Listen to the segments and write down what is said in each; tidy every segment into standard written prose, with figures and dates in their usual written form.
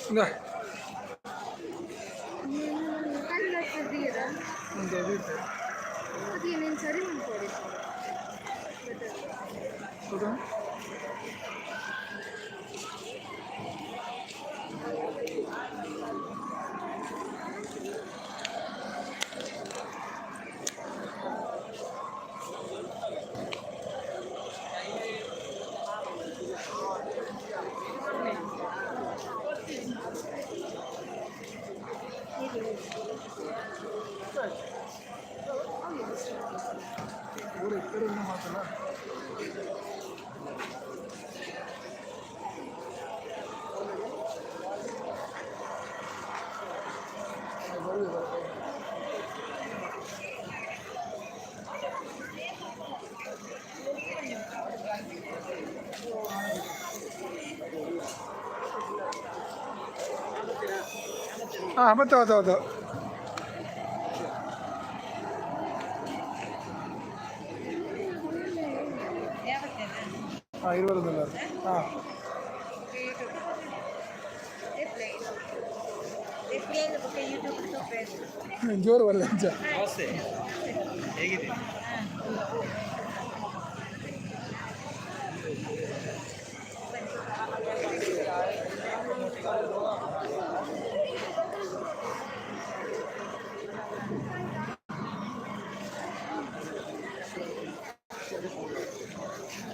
ಇಂದ అది నేను సరి అనుకోండి ಊರು ಈ ಕಡೆ ಮಾತಲ್ಲ ಹಾಂ ಮತ್ತೆ ಹೌದು ಹಾಂ $20 ಹಾಂ ಜೋರು ಬರಲ್ಲ ಅಂಚ ಹೇಗಿದೆ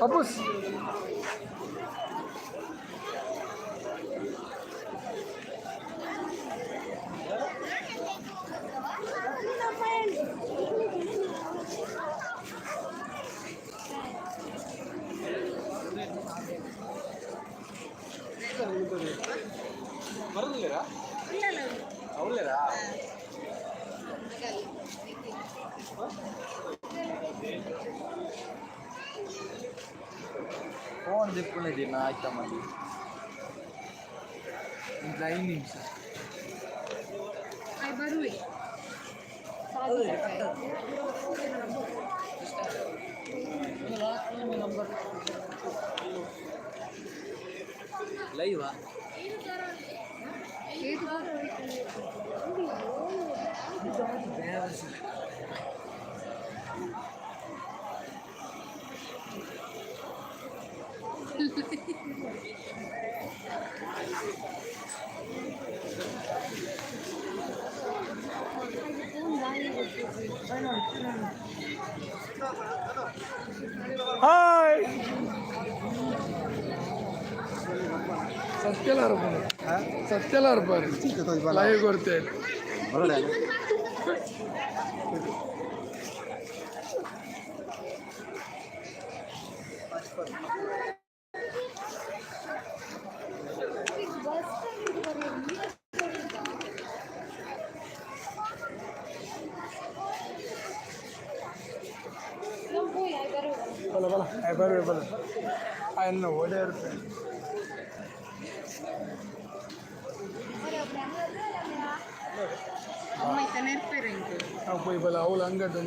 ಅಪ್ಪುಸ್ మరుదులేరా అవులేరా ఫోన్ చెప్పుకునేది నా ఇష్టమది ఇంట్లో అయింది బరువే లైవా ಹಾಯ್ ಸತ್ಯಲ್ಲ ಇರ್ಬೋದು ಸತ್ಯಲ್ಲ ಇರ್ಬೋದು ಲೈವ್ ಕೊಡ್ತೇನೆ बोला बोला बरं बोला आहे ना ₹90 అమ్మాయి నేర్పారు పోయి బల అవులు అంగడి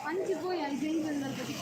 మంచి పోయి 500 పెట్టి